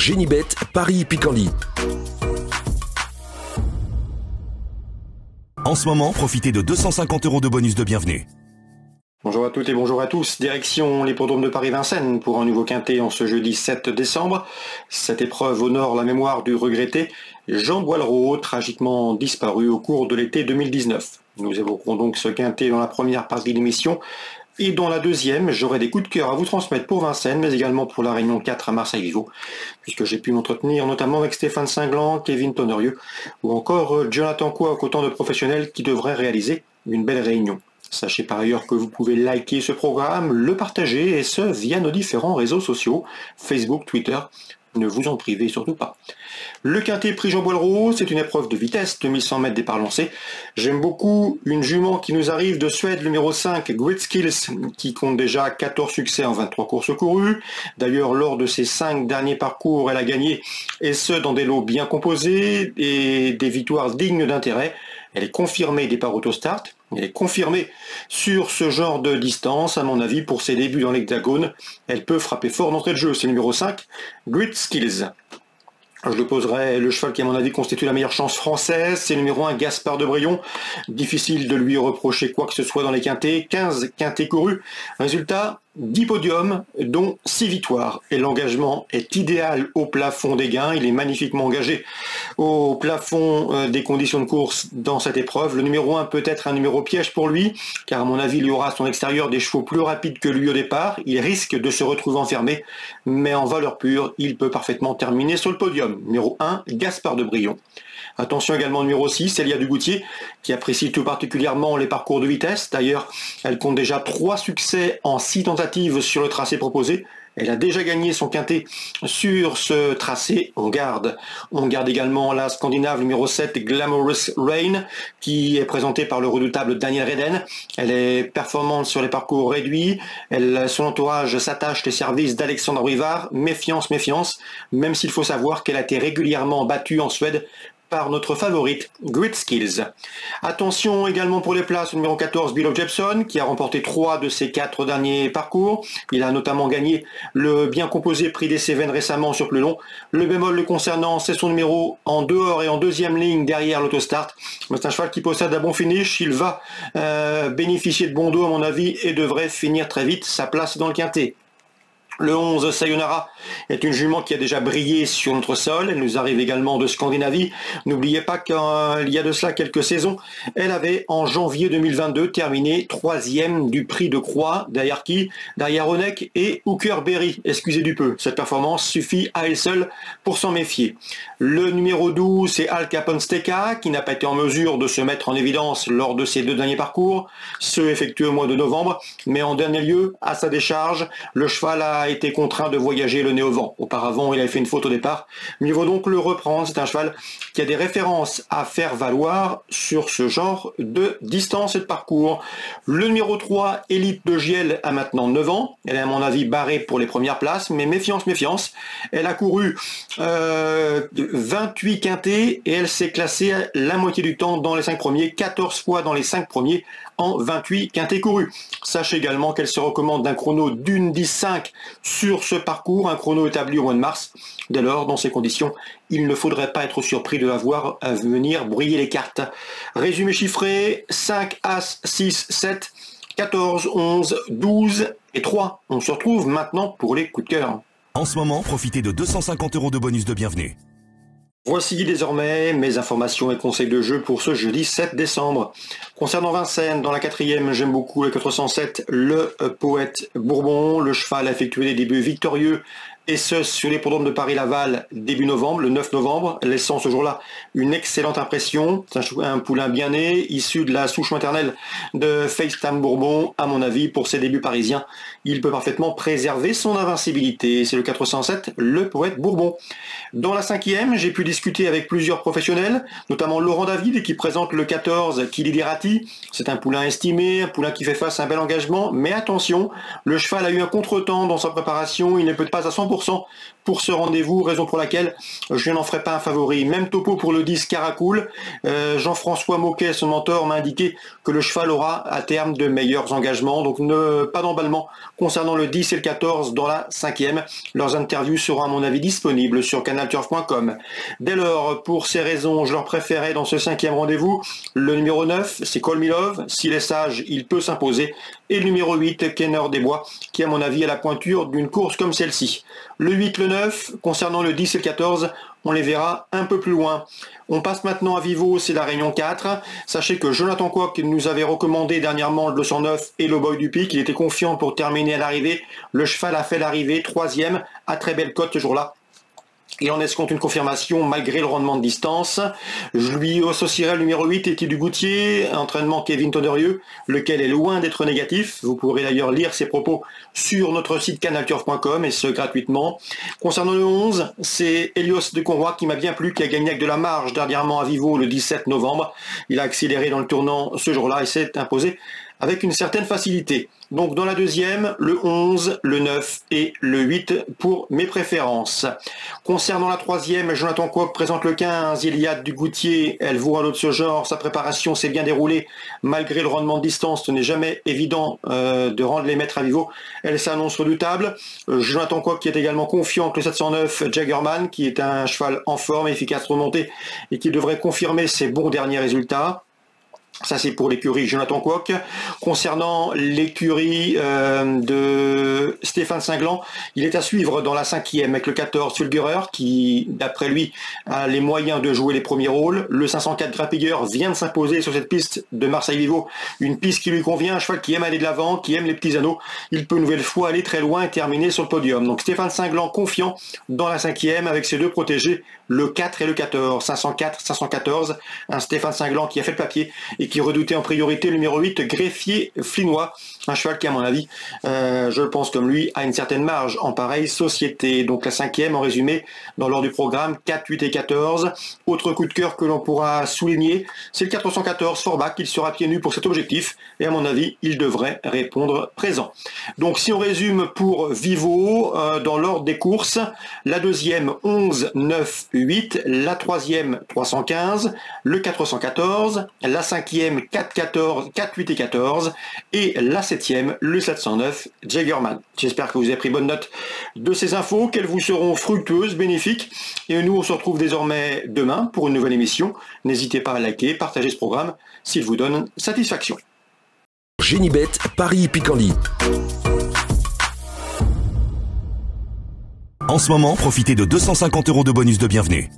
Génibet, Paris-Picanly. En ce moment, profitez de 250 € de bonus de bienvenue. Bonjour à toutes et bonjour à tous. Direction l'hippodrome de Paris-Vincennes pour un nouveau quintet en ce jeudi 7 décembre. Cette épreuve honore la mémoire du regretté Jean Boileau, tragiquement disparu au cours de l'été 2019. Nous évoquerons donc ce quintet dans la première partie de l'émission. Et dans la deuxième, j'aurai des coups de cœur à vous transmettre pour Vincennes, mais également pour la Réunion 4 à Marseille-Vivo, puisque j'ai pu m'entretenir notamment avec Stéphane Cinglan, Kevin Tonnerieux, ou encore Jonathan Cook, autant de professionnels qui devraient réaliser une belle réunion. Sachez par ailleurs que vous pouvez liker ce programme, le partager, et ce via nos différents réseaux sociaux, Facebook, Twitter. Ne vous en privez surtout pas. Le quintet prix Jean Boileau, c'est une épreuve de vitesse, 2100 mètres départ lancé. J'aime beaucoup une jument qui nous arrive de Suède, numéro 5, Great Skills, qui compte déjà 14 succès en 23 courses courues. D'ailleurs, lors de ses 5 derniers parcours, elle a gagné, et ce, dans des lots bien composés et des victoires dignes d'intérêt. Elle est confirmée départ autostart. Elle est confirmée sur ce genre de distance, à mon avis, pour ses débuts dans l'hexagone. Elle peut frapper fort d'entrée de jeu, c'est le numéro 5, Great Skills. Je le poserai, le cheval qui à mon avis constitue la meilleure chance française, c'est le numéro 1, Gaspard de Brion. Difficile de lui reprocher quoi que ce soit dans les quintets, 15 quintets courus. Résultat, 10 podiums, dont 6 victoires. Et l'engagement est idéal au plafond des gains. Il est magnifiquement engagé au plafond des conditions de course dans cette épreuve. Le numéro 1 peut être un numéro piège pour lui, car à mon avis, il y aura à son extérieur des chevaux plus rapides que lui au départ. Il risque de se retrouver enfermé, mais en valeur pure, il peut parfaitement terminer sur le podium. Numéro 1, Gaspard de Brion. Attention également au numéro 6, Elia Dugoutier, qui apprécie tout particulièrement les parcours de vitesse. D'ailleurs, elle compte déjà 3 succès en 6 tentatives sur le tracé proposé. Elle a déjà gagné son quintet sur ce tracé. On garde également la Scandinave numéro 7, Glamorous Rain, qui est présentée par le redoutable Daniel Reden. Elle est performante sur les parcours réduits. Son entourage s'attache les services d'Alexandre Rivard. Méfiance, méfiance, même s'il faut savoir qu'elle a été régulièrement battue en Suède par notre favorite, Great Skills. Attention également pour les places, au numéro 14, Bill Jepson, qui a remporté 3 de ses 4 derniers parcours. Il a notamment gagné le bien composé prix des Cévennes récemment sur plus long. Le bémol le concernant, c'est son numéro en dehors et en deuxième ligne derrière l'autostart. C'est un cheval qui possède un bon finish. Il va bénéficier de bon dos à mon avis et devrait finir très vite sa place dans le quintet. Le 11, Sayonara, est une jument qui a déjà brillé sur notre sol. Elle nous arrive également de Scandinavie. N'oubliez pas qu'il y a de cela quelques saisons, elle avait en janvier 2022 terminé 3e du prix de Croix. Derrière qui? Derrière Onek et Hooker Berry. Excusez du peu. Cette performance suffit à elle seule pour s'en méfier. Le numéro 12, c'est Al Capone Steka, qui n'a pas été en mesure de se mettre en évidence lors de ses 2 derniers parcours, ceux effectués au mois de novembre. Mais en dernier lieu, à sa décharge, le cheval a été contraint de voyager le nez au vent. Auparavant, il avait fait une faute au départ. Mieux vaut donc le reprendre. C'est un cheval qui a des références à faire valoir sur ce genre de distance et de parcours. Le numéro 3, Élite de Giel, a maintenant 9 ans. Elle est à mon avis barrée pour les premières places, mais méfiance, méfiance. Elle a couru 28 quintets et elle s'est classée la moitié du temps dans les 5 premiers, 14 fois dans les 5 premiers en 28 quintets courus. Sachez également qu'elle se recommande d'un chrono d'une 10-5 sur ce parcours, un chrono établi au mois de mars. Dès lors, dans ces conditions, il ne faudrait pas être surpris de la voir venir brouiller les cartes. Résumé chiffré, 5, As, 6, 7, 14, 11, 12 et 3. On se retrouve maintenant pour les coups de cœur. En ce moment, profitez de 250 € de bonus de bienvenue. Voici désormais mes informations et conseils de jeu pour ce jeudi 7 décembre. Concernant Vincennes, dans la 4e, j'aime beaucoup le 407, le Poète Bourbon. Le cheval a effectué des débuts victorieux, et ce sur l'hippodrome de Paris-Laval début novembre, le 9 novembre, laissant ce jour-là une excellente impression. C'est un poulain bien né, issu de la souche maternelle de FaceTime Bourbon. À mon avis, pour ses débuts parisiens, il peut parfaitement préserver son invincibilité. C'est le 407, le Poète Bourbon. Dans la 5e, j'ai pu discuter avec plusieurs professionnels, notamment Laurent David, qui présente le 14, Kilidirati. C'est un poulain estimé, un poulain qui fait face à un bel engagement, mais attention, le cheval a eu un contretemps dans sa préparation, il n'est peut-être pas à 100%. 10% pour ce rendez-vous, raison pour laquelle je n'en ferai pas un favori. Même topo pour le 10 Caracoule. Jean-François Moquet, son mentor, m'a indiqué que le cheval aura à terme de meilleurs engagements. Donc pas d'emballement concernant le 10 et le 14 dans la 5e. Leurs interviews seront à mon avis disponibles sur canalturf.com. Dès lors, pour ces raisons, je leur préférais dans ce 5e rendez-vous le numéro 9, c'est Call Me Love. S'il est sage, il peut s'imposer. Et le numéro 8, Kenner des Bois, qui à mon avis a la pointure d'une course comme celle-ci. Le 8, le 9, concernant le 10 et le 14, on les verra un peu plus loin. On passe maintenant à Vivo, c'est la Réunion 4. Sachez que Jonathan Coq nous avait recommandé dernièrement le 209 et le Boy du Pic. Il était confiant pour terminer à l'arrivée. Le cheval a fait l'arrivée, 3e, à très belle cote ce jour-là. Il en escompte une confirmation malgré le rendement de distance. Je lui associerai le numéro 8, Étienne du Goutier, entraînement Kevin Toderieux, lequel est loin d'être négatif. Vous pourrez d'ailleurs lire ses propos sur notre site canalturf.com et ce gratuitement. Concernant le 11, c'est Helios de Conroy qui m'a bien plu, qui a gagné avec de la marge dernièrement à Vivo le 17 novembre. Il a accéléré dans le tournant ce jour-là et s'est imposé avec une certaine facilité. Donc dans la deuxième, le 11, le 9 et le 8 pour mes préférences. Concernant la troisième, Jonathan Coq présente le 15, Iliade du Goutier, elle vaut un lot de ce genre, sa préparation s'est bien déroulée, malgré le rendement de distance, ce n'est jamais évident de rendre les maîtres à Vivo, elle s'annonce redoutable. Jonathan Coq qui est également confiant que le 709 Jaggerman, qui est un cheval en forme, efficace remontée, et qui devrait confirmer ses bons derniers résultats. Ça c'est pour l'écurie Jonathan Coq. Concernant l'écurie de Stéphane Cinglant, il est à suivre dans la 5e avec le 14 Fulgurer qui d'après lui a les moyens de jouer les premiers rôles. Le 504 Grappigueur vient de s'imposer sur cette piste de Marseille-Vivo, une piste qui lui convient, un cheval qui aime aller de l'avant, qui aime les petits anneaux. Il peut une nouvelle fois aller très loin et terminer sur le podium. Donc Stéphane Cinglant confiant dans la 5e avec ses deux protégés, le 4 et le 14, 504, 514, un Stéphane Cinglant qui a fait le papier et qui redoutait en priorité le numéro 8, Greffier Flinois, un cheval qui à mon avis, je le pense comme lui, a une certaine marge en pareille société. Donc la 5e en résumé dans l'ordre du programme, 4, 8 et 14. Autre coup de cœur que l'on pourra souligner, c'est le 414 Forbach, il sera pieds nus pour cet objectif et à mon avis, il devrait répondre présent. Donc si on résume pour Vivo, dans l'ordre des courses, la deuxième 11, 9, 8, la troisième 315, le 414, la 5e 4, 14, 4, 8 et 14 et la 7e le 709 Jaggerman. J'espère que vous avez pris bonne note de ces infos, qu'elles vous seront fructueuses, bénéfiques et nous on se retrouve désormais demain pour une nouvelle émission. N'hésitez pas à liker, partager ce programme s'il vous donne satisfaction. Génibet, Paris Picardie. En ce moment, profitez de 250 € de bonus de bienvenue.